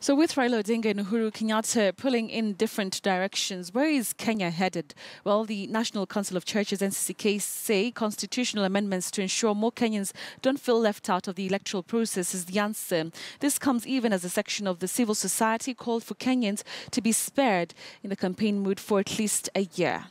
So with Raila Odinga and Uhuru Kenyatta pulling in different directions, where is Kenya headed? Well, the National Council of Churches, NCCK, say constitutional amendments to ensure more Kenyans don't feel left out of the electoral process is the answer. This comes even as a section of the civil society called for Kenyans to be spared in the campaign mood for at least a year.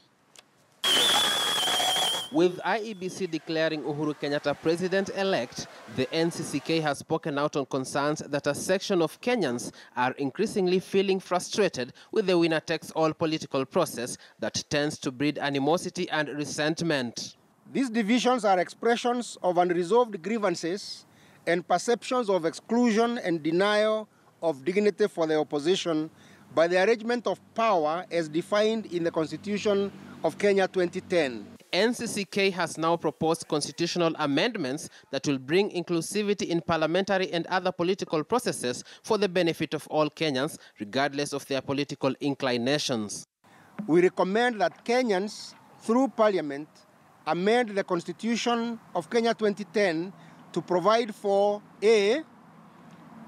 With IEBC declaring Uhuru Kenyatta president-elect, the NCCK has spoken out on concerns that a section of Kenyans are increasingly feeling frustrated with the winner-takes-all political process that tends to breed animosity and resentment. These divisions are expressions of unresolved grievances and perceptions of exclusion and denial of dignity for the opposition by the arrangement of power as defined in the Constitution of Kenya 2010. NCCK has now proposed constitutional amendments that will bring inclusivity in parliamentary and other political processes for the benefit of all Kenyans, regardless of their political inclinations. We recommend that Kenyans, through Parliament, amend the Constitution of Kenya 2010 to provide for A,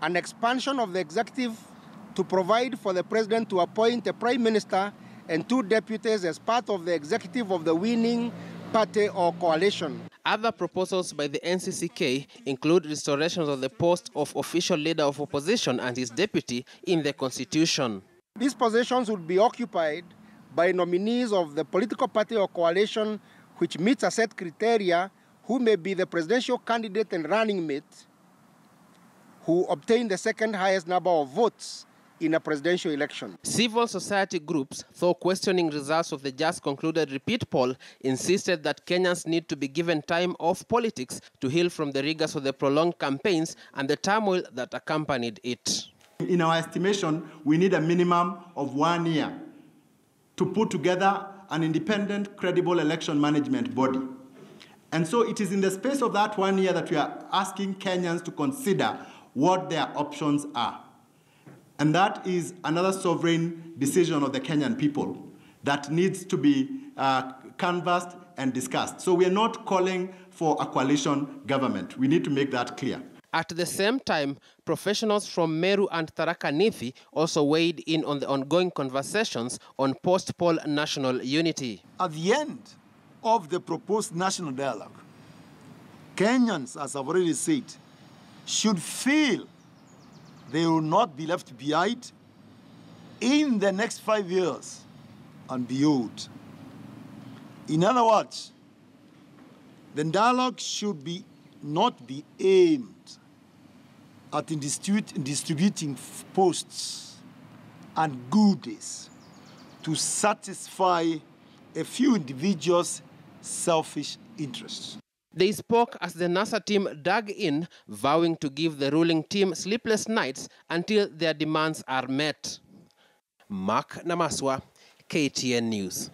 an expansion of the executive to provide for the president to appoint a prime minister and 2 deputies as part of the executive of the winning party or coalition. Other proposals by the NCCK include restoration of the post of official leader of opposition and his deputy in the constitution. These positions would be occupied by nominees of the political party or coalition which meets a set criteria, who may be the presidential candidate and running mate, who obtain the second highest number of votes in a presidential election. Civil society groups, though questioning results of the just concluded repeat poll, insisted that Kenyans need to be given time off politics to heal from the rigors of the prolonged campaigns and the turmoil that accompanied it. In our estimation, we need a minimum of 1 year to put together an independent, credible election management body. And so it is in the space of that 1 year that we are asking Kenyans to consider what their options are. And that is another sovereign decision of the Kenyan people that needs to be canvassed and discussed. So we are not calling for a coalition government. We need to make that clear. At the same time, professionals from Meru and Tharaka Nithi also weighed in on the ongoing conversations on post-poll national unity. At the end of the proposed national dialogue, Kenyans, as I've already said, should feel they will not be left behind in the next 5 years and beyond. In other words, the dialogue should not be aimed at distributing posts and goodies to satisfy a few individuals' selfish interests. They spoke as the NASA team dug in, vowing to give the ruling team sleepless nights until their demands are met. Mark Namaswa, KTN News.